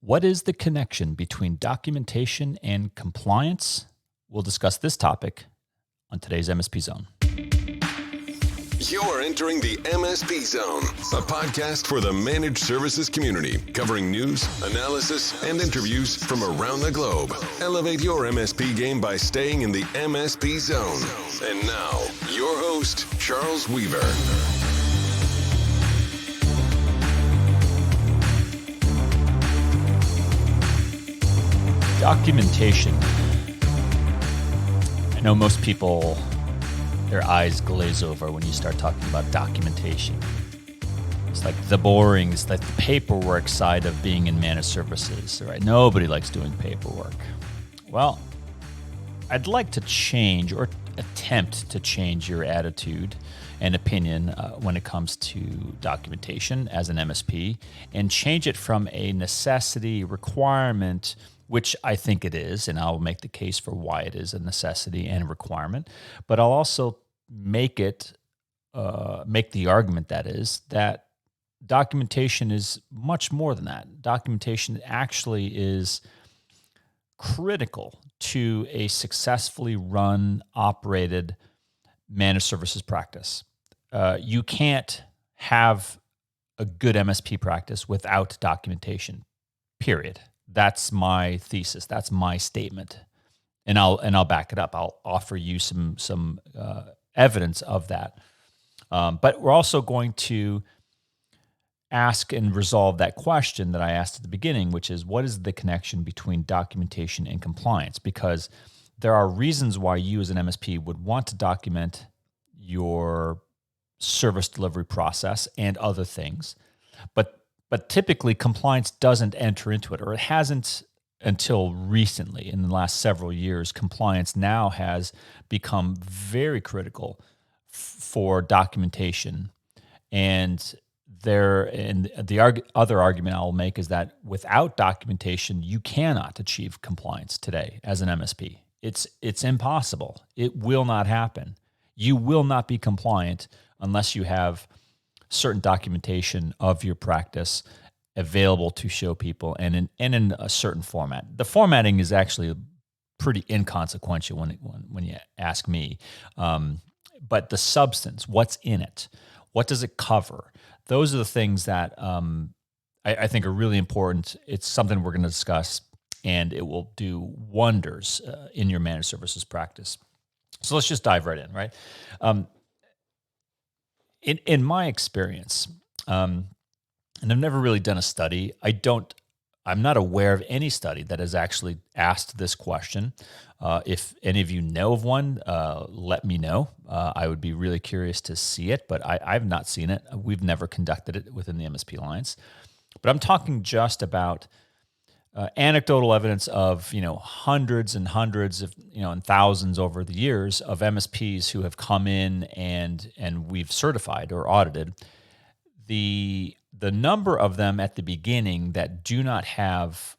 What is the connection between documentation and compliance? We'll discuss this topic on today's MSP Zone. You're entering the MSP Zone, a podcast for the managed services community, covering news, analysis, and interviews from around the globe. Elevate your MSP game by staying in the MSP Zone. And now, your host, Charles Weaver. Documentation. I know most people, their eyes glaze over when you start talking about documentation. It's like the boring, it's like the paperwork side of being in managed services, right? Nobody likes doing paperwork. Well, I'd like to change or attempt to change your attitude and opinion when it comes to documentation as an MSP and change it from a necessity requirement, which I think it is, and I'll make the case for why it is a necessity and a requirement. But I'll also make the argument that documentation is much more than that. Documentation actually is critical to a successfully run, operated managed services practice. You can't have a good MSP practice without documentation, period. That's my thesis. That's my statement, and I'll back it up. I'll offer you some evidence of that. But we're also going to ask and resolve that question that I asked at the beginning, which is, what is the connection between documentation and compliance? Because there are reasons why you as an MSP would want to document your service delivery process and other things, but typically compliance doesn't enter into it, or it hasn't until recently. In the last several years, compliance now has become very critical for documentation. And the other argument I'll make is that without documentation, you cannot achieve compliance today as an MSP. It's impossible. It will not happen. You will not be compliant unless you have certain documentation of your practice available to show people and in a certain format. The formatting is actually pretty inconsequential when you ask me. But the substance, what's in it? What does it cover? Those are the things that I think are really important. It's something we're going to discuss, and it will do wonders in your managed services practice. So let's just dive right in, right? In my experience, and I've never really done a study. I'm not aware of any study that has actually asked this question. If any of you know of one, let me know. I would be really curious to see it, but I've not seen it. We've never conducted it within the MSP Alliance. But I'm talking just about anecdotal evidence of hundreds and hundreds of and thousands over the years of MSPs who have come in and we've certified or audited. The number of them at the beginning that do not have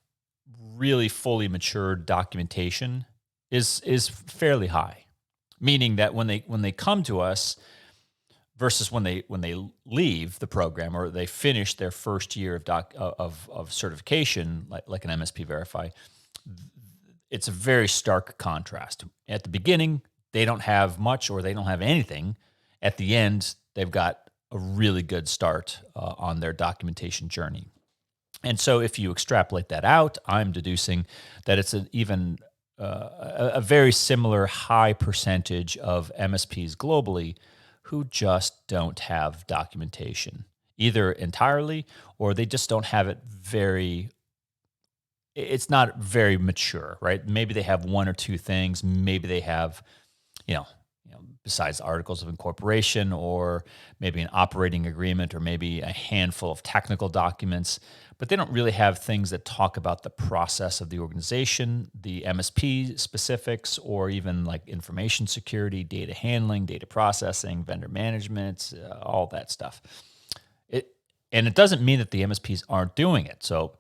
really fully matured documentation is fairly high, meaning that when they come to us versus when they leave the program or they finish their first year of certification, like an MSP Verify, it's a very stark contrast. At the beginning, they don't have much or they don't have anything. At the end, they've got a really good start on their documentation journey. And so if you extrapolate that out, I'm deducing that it's a very similar high percentage of MSPs globally who just don't have documentation, either entirely or they just don't have it it's not very mature, right? Maybe they have one or two things. Maybe they have, besides articles of incorporation or maybe an operating agreement or maybe a handful of technical documents, but they don't really have things that talk about the process of the organization, the MSP specifics, or even like information security, data handling, data processing, vendor management, all that stuff. And it doesn't mean that the MSPs aren't doing it. So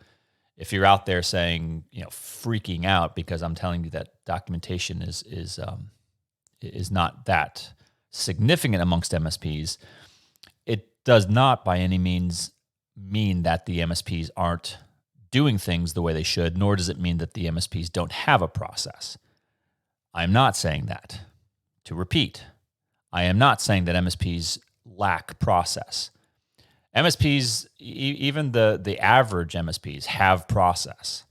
if you're out there saying, freaking out because I'm telling you that documentation is not that significant amongst MSPs, it does not by any means mean that the MSPs aren't doing things the way they should, nor does it mean that the MSPs don't have a process. I'm not saying that. To repeat, I am not saying that MSPs lack process. MSPs, even the average MSPs, have process.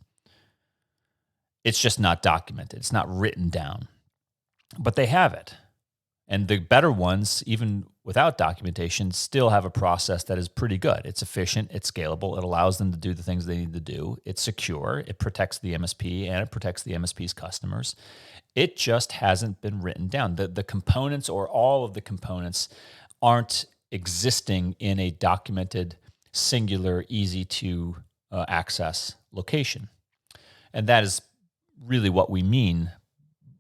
It's just not documented. It's not written down. But they have it. And the better ones, even without documentation, still have a process that is pretty good. It's efficient, it's scalable, it allows them to do the things they need to do. It's secure, it protects the MSP, and it protects the MSP's customers. It just hasn't been written down. The components, or all of the components, aren't existing in a documented, singular, easy to access location. And that is really what we mean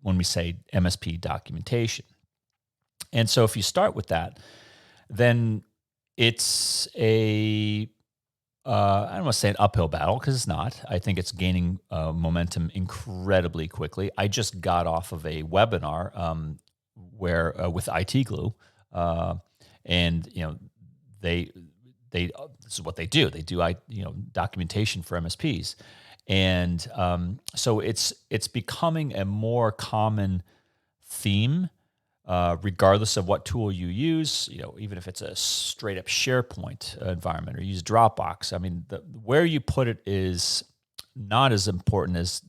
when we say MSP documentation. And so if you start with that, then it's I don't want to say an uphill battle, because it's not. I think it's gaining momentum incredibly quickly. I just got off of a webinar where with IT Glue, and they this is what they do. They do documentation for MSPs, and so it's becoming a more common theme. Regardless of what tool you use, even if it's a straight up SharePoint environment or use Dropbox, I mean, where you put it is not as important as,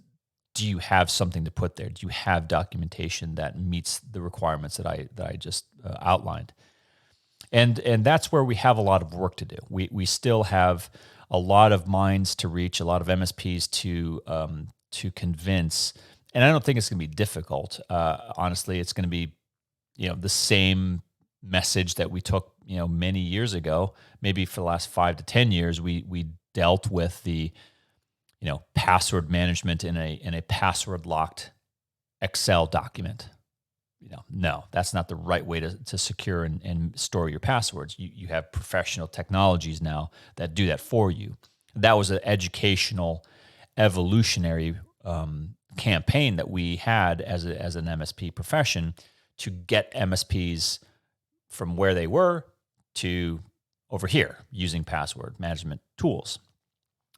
do you have something to put there? Do you have documentation that meets the requirements that I just outlined? And that's where we have a lot of work to do. We still have a lot of minds to reach, a lot of MSPs to convince, and I don't think it's going to be difficult. Honestly, it's going to be the same message that we took, many years ago. Maybe for the last 5 to 10 years, we dealt with the, password management in a password locked Excel document. No, that's not the right way to secure and store your passwords. You have professional technologies now that do that for you. That was an educational, evolutionary campaign that we had as an MSP profession, to get MSPs from where they were to over here using password management tools.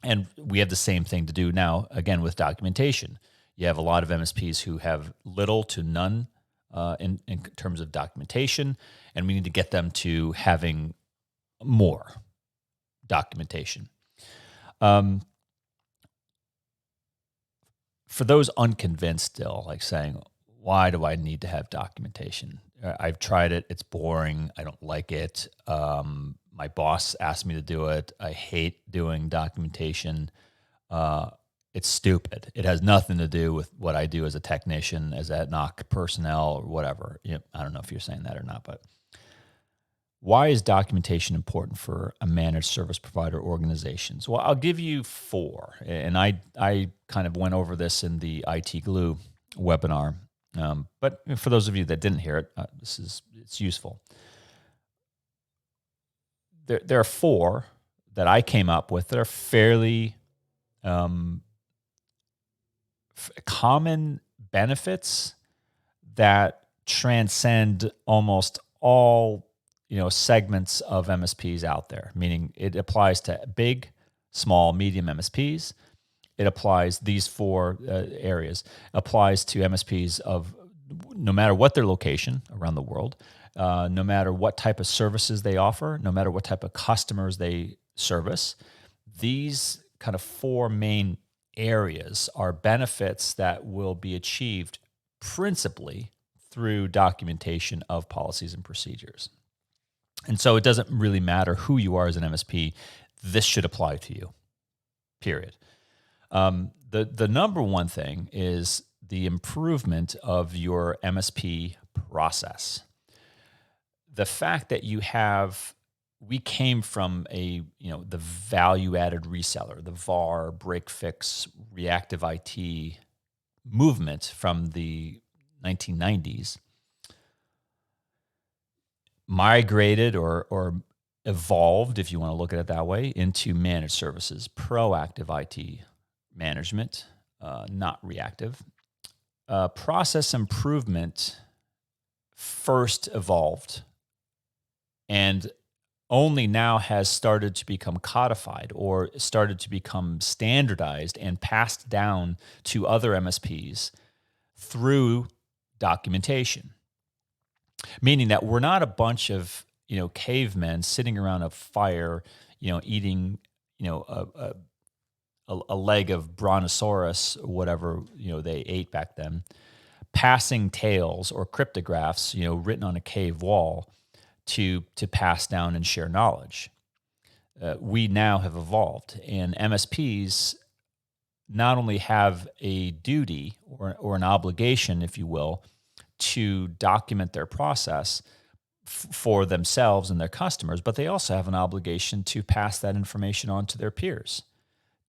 And we have the same thing to do now, again, with documentation. You have a lot of MSPs who have little to none in terms of documentation, and we need to get them to having more documentation. For those unconvinced still, like saying, why do I need to have documentation? I've tried it. It's boring. I don't like it. My boss asked me to do it. I hate doing documentation. It's stupid. It has nothing to do with what I do as a technician, as a NOC personnel, or whatever. I don't know if you're saying that or not, but why is documentation important for a managed service provider organizations? Well, I'll give you 4. And I kind of went over this in the IT Glue webinar. But for those of you that didn't hear it, it's useful. There are 4 that I came up with that are fairly common benefits that transcend almost all segments of MSPs out there. Meaning, it applies to big, small, medium MSPs. It applies, these 4 areas, applies to MSPs of no matter what their location around the world, no matter what type of services they offer, no matter what type of customers they service. These kind of 4 main areas are benefits that will be achieved principally through documentation of policies and procedures. And so it doesn't really matter who you are as an MSP. This should apply to you, period. The number one thing is the improvement of your MSP process. The fact that we came from the value-added reseller, the VAR, break-fix, reactive IT movement from the 1990s, migrated or evolved, if you want to look at it that way, into managed services, proactive IT management, not reactive. Process improvement first evolved, and only now has started to become codified or started to become standardized and passed down to other MSPs through documentation. Meaning that we're not a bunch of, cavemen sitting around a fire, eating, a leg of brontosaurus, or whatever, they ate back then, passing tales or cryptographs, written on a cave wall to pass down and share knowledge. We now have evolved, and MSPs not only have a duty or an obligation, if you will, to document their process for themselves and their customers, but they also have an obligation to pass that information on to their peers,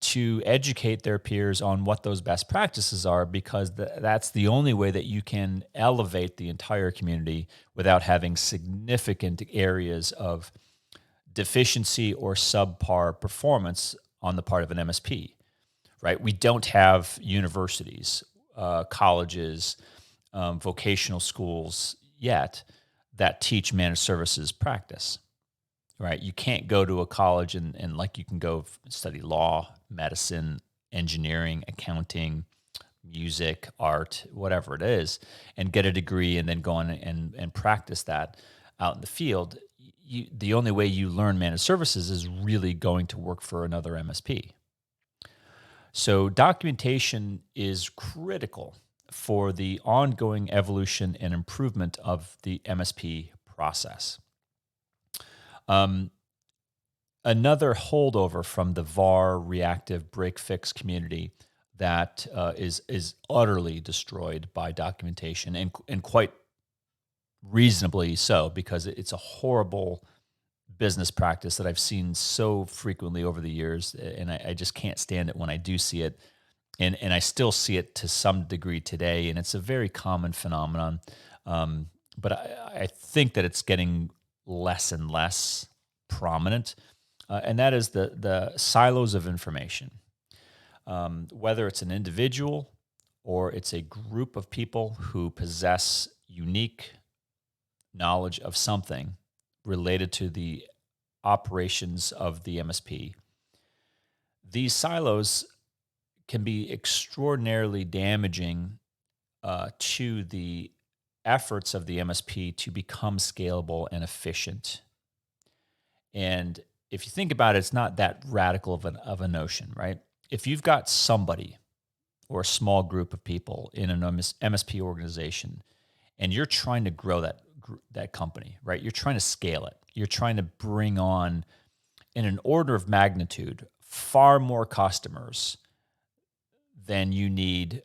to educate their peers on what those best practices are, because that's the only way that you can elevate the entire community without having significant areas of deficiency or subpar performance on the part of an MSP, right? We don't have universities, colleges, vocational schools yet that teach managed services practice, right? You can't go to a college and like you can go study law, medicine, engineering, accounting, music, art, whatever it is, and get a degree and then go on and practice that out in the field. The only way you learn managed services is really going to work for another MSP. So documentation is critical for the ongoing evolution and improvement of the MSP process. Another holdover from the VAR reactive break fix community that is utterly destroyed by documentation, and quite reasonably so, because it's a horrible business practice that I've seen so frequently over the years, and I just can't stand it when I do see it. And I still see it to some degree today, and it's a very common phenomenon. But I think that it's getting less and less prominent, and that is the silos of information. Whether it's an individual or it's a group of people who possess unique knowledge of something related to the operations of the MSP, these silos can be extraordinarily damaging to the efforts of the MSP to become scalable and efficient. And if you think about it, it's not that radical of a notion, right? If you've got somebody or a small group of people in an MSP organization, and you're trying to grow that company, right? You're trying to scale it. You're trying to bring on, in an order of magnitude, far more customers than you need.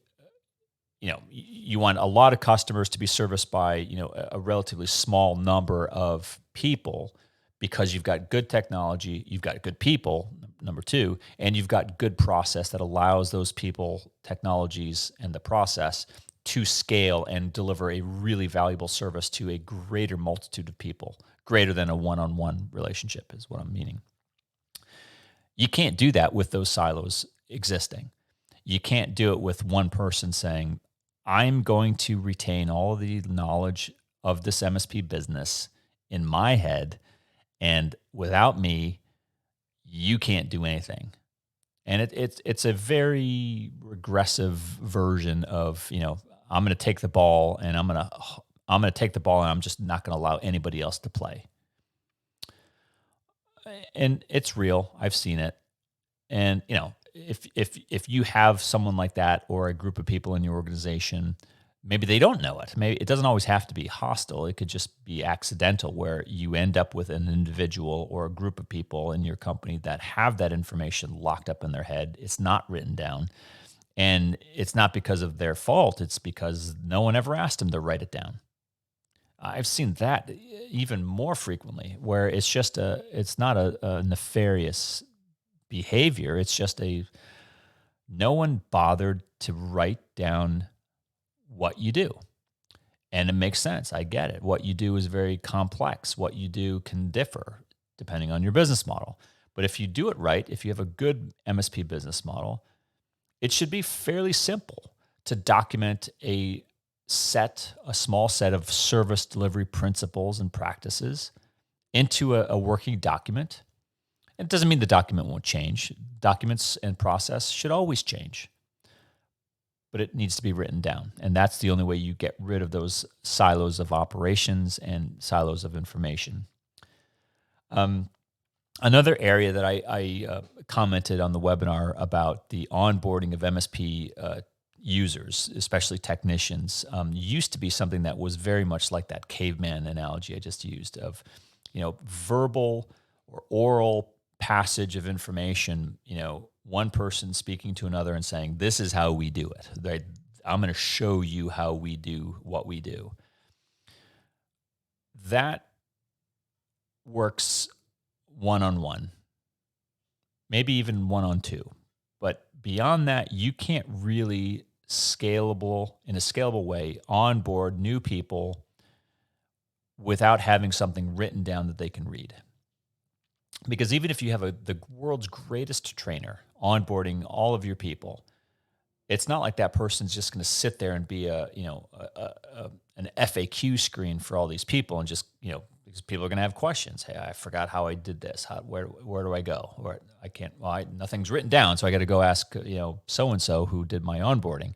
You want a lot of customers to be serviced by, a relatively small number of people, because you've got good technology, you've got good people, number two, and you've got good process that allows those people, technologies, and the process to scale and deliver a really valuable service to a greater multitude of people, greater than a one-on-one relationship is what I'm meaning. You can't do that with those silos existing. You can't do it with one person saying, I'm going to retain all of the knowledge of this MSP business in my head, and without me, you can't do anything. And it's a very regressive version of, I'm going to take the ball and I'm going to take the ball and I'm just not going to allow anybody else to play. And it's real. I've seen it. And, if you have someone like that or a group of people in your organization, maybe they don't know it. Maybe it doesn't always have to be hostile. It could just be accidental, where you end up with an individual or a group of people in your company that have that information locked up in their head. It's not written down. And it's not because of their fault. It's because no one ever asked them to write it down. I've seen that even more frequently, where it's not a nefarious behavior. It's just no one bothered to write down what you do. And it makes sense. I get it. What you do is very complex. What you do can differ depending on your business model. But if you do it right, if you have a good MSP business model, it should be fairly simple to document a small set of service delivery principles and practices into a working document. It doesn't mean the document won't change. Documents and process should always change, but it needs to be written down. And that's the only way you get rid of those silos of operations and silos of information. Another area that I commented on the webinar about the onboarding of MSP users, especially technicians, used to be something that was very much like that caveman analogy I just used of, verbal or oral passage of information, one person speaking to another and saying, this is how we do it. Right? I'm going to show you how we do what we do. That works one-on-one, maybe even one-on-two. But beyond that, you can't really in a scalable way, onboard new people without having something written down that they can read. Because even if you have the world's greatest trainer onboarding all of your people, it's not like that person's just going to sit there and be an FAQ screen for all these people and just, because people are going to have questions. Hey, I forgot how I did this. Where do I go? Or I can't. Well, nothing's written down, so I got to go ask so and so who did my onboarding.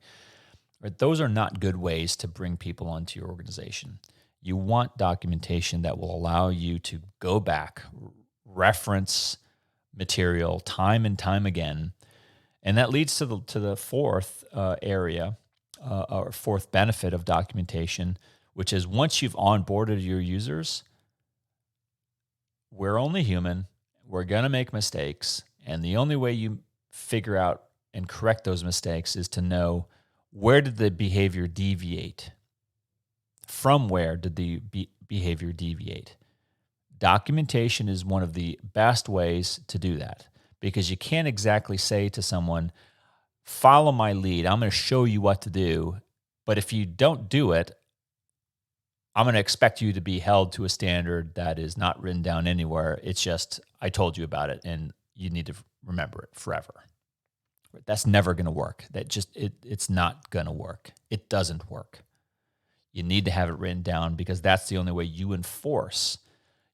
Right? Those are not good ways to bring people onto your organization. You want documentation that will allow you to go back, reference material time and time again, and that leads to the fourth area or fourth benefit of documentation, which is once you've onboarded your users, we're only human. We're going to make mistakes. And the only way you figure out and correct those mistakes is to know, where did the behavior deviate? From where did the behavior deviate? Documentation is one of the best ways to do that, because you can't exactly say to someone, follow my lead. I'm going to show you what to do. But if you don't do it, I'm going to expect you to be held to a standard that is not written down anywhere. It's just, I told you about it and you need to remember it forever. That's never going to work. It's not going to work. It doesn't work. You need to have it written down, because that's the only way you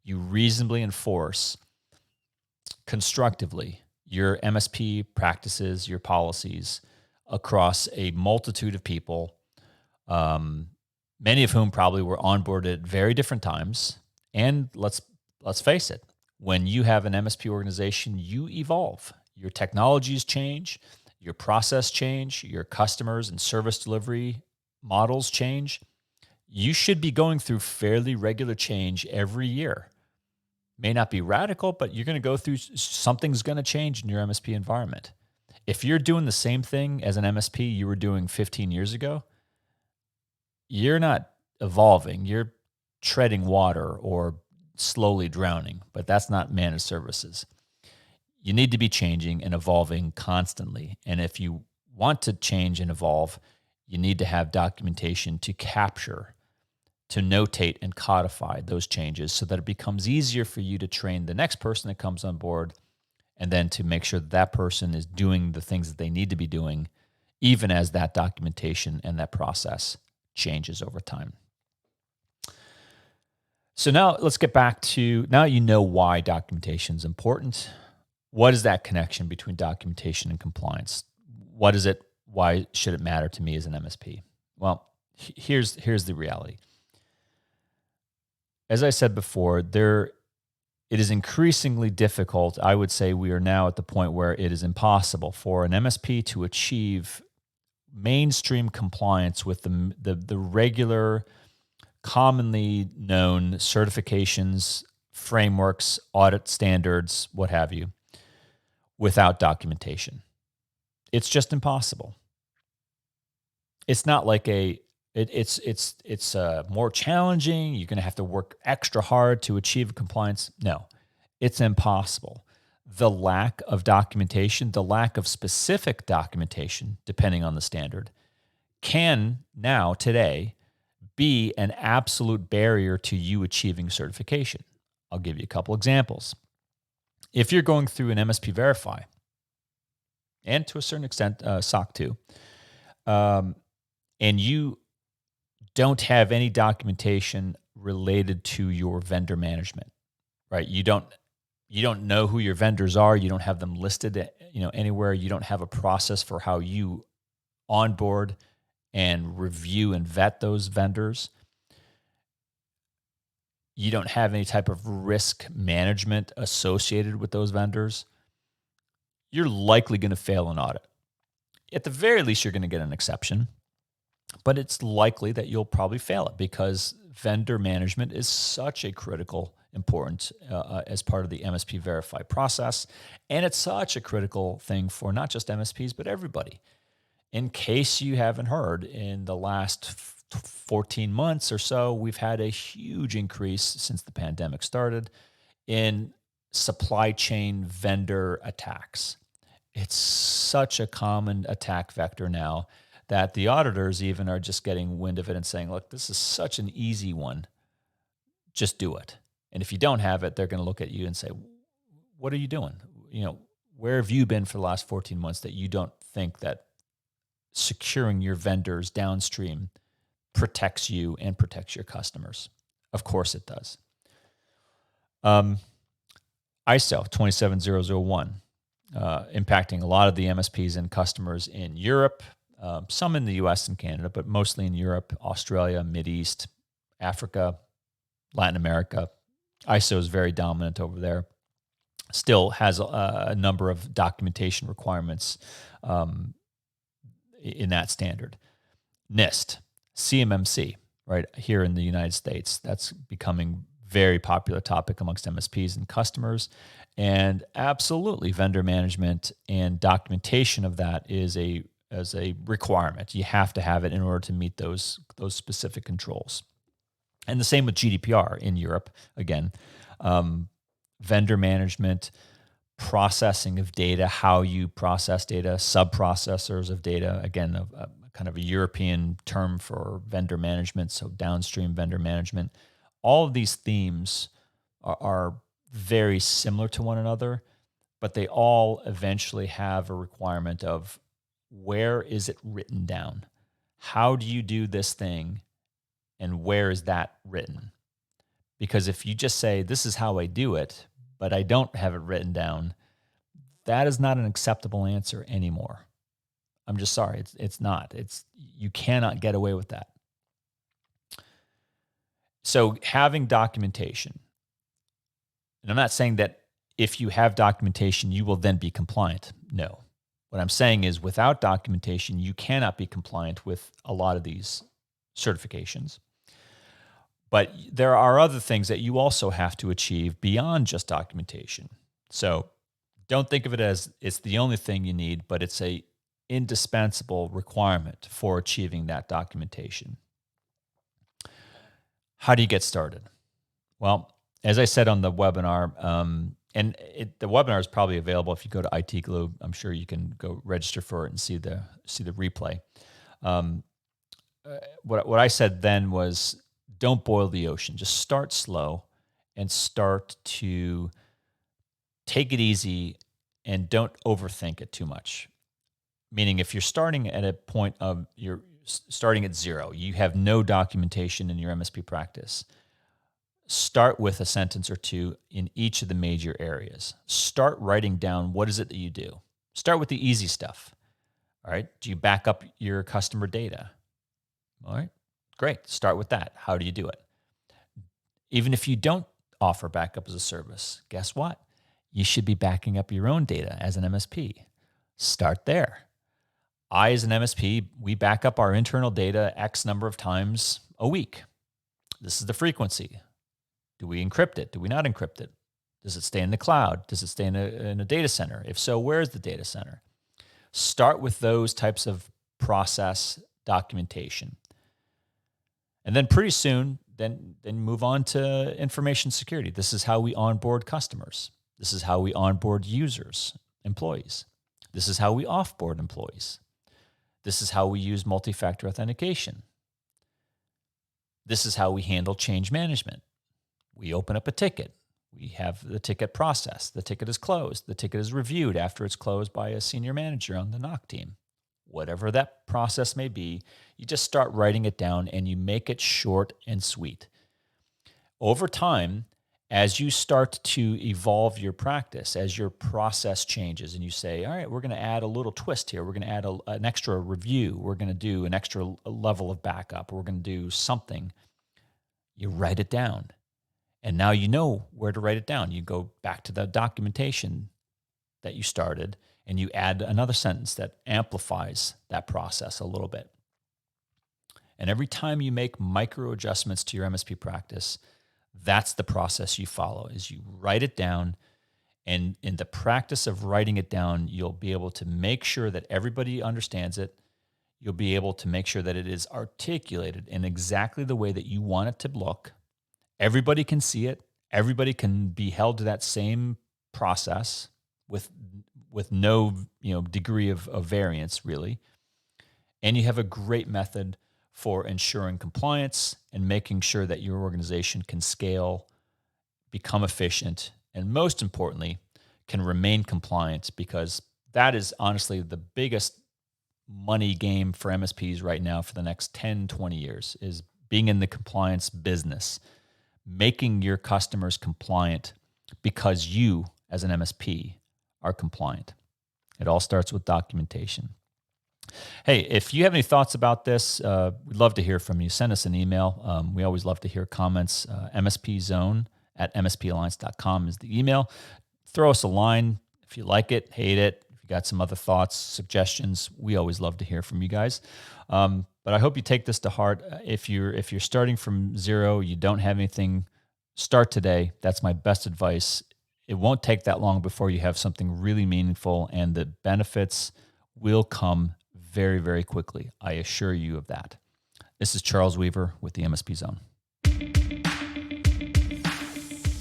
reasonably enforce constructively your MSP practices, your policies across a multitude of people, many of whom probably were onboarded at very different times. And let's face it, when you have an MSP organization, you evolve. Your technologies change, your process change, your customers and service delivery models change. You should be going through fairly regular change every year. May not be radical, but you're going to go through, something's going to change in your MSP environment. If you're doing the same thing as an MSP you were doing 15 years ago, you're not evolving. You're treading water or slowly drowning, but that's not managed services. You need to be changing and evolving constantly. And if you want to change and evolve, you need to have documentation to capture, to notate and codify those changes so that it becomes easier for you to train the next person that comes on board, and then to make sure that person is doing the things that they need to be doing, even as that documentation and that process changes over time. So now let's get back to, now you know why documentation is important. What is that connection between documentation and compliance? What is it? Why should it matter to me as an MSP? Well, here's the reality. As I said before, it is increasingly difficult. I would say we are now at the point where it is impossible for an MSP to achieve mainstream compliance with the regular, commonly known certifications, frameworks, audit standards, what have you, without documentation. It's just impossible. It's not like it's more challenging. You're going to have to work extra hard to achieve compliance. No, it's impossible. The lack of documentation, the lack of specific documentation, depending on the standard, can now, today, be an absolute barrier to you achieving certification. I'll give you a couple examples. If you're going through an MSP Verify, and to a certain extent SOC 2, and you don't have any documentation related to your vendor management, right? You don't know who your vendors are. You don't have them listed, anywhere. You don't have a process for how you onboard and review and vet those vendors. You don't have any type of risk management associated with those vendors. You're likely going to fail an audit. At the very least, you're going to get an exception, but it's likely that you'll probably fail it because vendor management is such a critical, important as part of the MSP Verify process. And it's such a critical thing for not just MSPs, but everybody. In case you haven't heard, in the last 14 months or so, we've had a huge increase since the pandemic started in supply chain vendor attacks. It's such a common attack vector now that the auditors even are just getting wind of it and saying, look, this is such an easy one. Just do it. And if you don't have it, they're going to look at you and say, what are you doing? Where have you been for the last 14 months that you don't think that securing your vendors downstream protects you and protects your customers? Of course it does. ISO 27001, impacting a lot of the MSPs and customers in Europe, some in the US and Canada, but mostly in Europe, Australia, Mideast, Africa, Latin America. ISO is very dominant over there. Still has a number of documentation requirements in that standard. NIST, CMMC, right here in the United States, that's becoming very popular topic amongst MSPs and customers. And absolutely, vendor management and documentation of that is a requirement. You have to have it in order to meet those specific controls. And the same with GDPR in Europe. Again, vendor management, processing of data, how you process data, sub-processors of data. Again, a kind of a European term for vendor management, so downstream vendor management. All of these themes are very similar to one another, but they all eventually have a requirement of where is it written down? How do you do this thing? And where is that written? Because if you just say, this is how I do it, but I don't have it written down, that is not an acceptable answer anymore. I'm just sorry. It's not. You cannot get away with that. So having documentation, and I'm not saying that if you have documentation, you will then be compliant. No. What I'm saying is without documentation, you cannot be compliant with a lot of these certifications. But there are other things that you also have to achieve beyond just documentation. So don't think of it as it's the only thing you need, but it's a indispensable requirement for achieving that documentation. How do you get started? Well, as I said on the webinar, the webinar is probably available if you go to IT Glue. I'm sure you can go register for it and see the replay. What I said then was, don't boil the ocean. Just start slow and start to take it easy and don't overthink it too much. Meaning if you're starting at a point of you're starting at zero, you have no documentation in your MSP practice, start with a sentence or two in each of the major areas. Start writing down what is it that you do. Start with the easy stuff. All right. Do you back up your customer data? All right. Great. Start with that. How do you do it? Even if you don't offer backup as a service, guess what? You should be backing up your own data as an MSP. Start there. I, as an MSP, we back up our internal data X number of times a week. This is the frequency. Do we encrypt it? Do we not encrypt it? Does it stay in the cloud? Does it stay in a data center? If so, where is the data center? Start with those types of process documentation. And then pretty soon, then move on to information security. This is how we onboard customers. This is how we onboard users, employees. This is how we offboard employees. This is how we use multi-factor authentication. This is how we handle change management. We open up a ticket. We have the ticket process. The ticket is closed. The ticket is reviewed after it's closed by a senior manager on the NOC team. Whatever that process may be, you just start writing it down and you make it short and sweet. Over time, as you start to evolve your practice, as your process changes and you say, all right, we're going to add a little twist here. We're going to add an extra review. We're going to do an extra level of backup. We're going to do something. You write it down. And now you know where to write it down. You go back to the documentation that you started and you add another sentence that amplifies that process a little bit. And every time you make micro adjustments to your MSP practice, that's the process you follow, is you write it down. And in the practice of writing it down, you'll be able to make sure that everybody understands it. You'll be able to make sure that it is articulated in exactly the way that you want it to look. Everybody can see it. Everybody can be held to that same process with no degree of variance, really. And you have a great method for ensuring compliance and making sure that your organization can scale, become efficient, and most importantly, can remain compliant, because that is honestly the biggest money game for MSPs right now for the next 10, 20 years, is being in the compliance business, making your customers compliant because you, as an MSP, are compliant. It all starts with documentation. Hey, if you have any thoughts about this, we'd love to hear from you. Send us an email. We always love to hear comments. mspzone@mspalliance.com is the email. Throw us a line if you like it, hate it. If you got some other thoughts, suggestions, we always love to hear from you guys. But I hope you take this to heart. If you're starting from zero, you don't have anything, start today. That's my best advice. It won't take that long before you have something really meaningful, and the benefits will come very, very quickly. I assure you of that. This is Charles Weaver with the MSP Zone.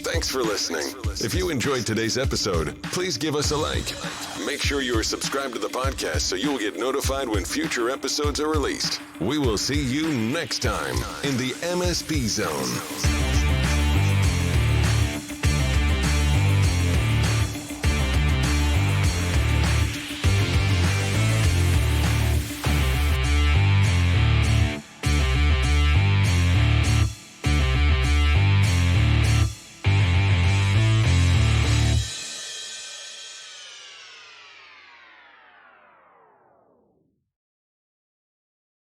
Thanks for listening. If you enjoyed today's episode, please give us a like. Make sure you are subscribed to the podcast so you will get notified when future episodes are released. We will see you next time in the MSP Zone.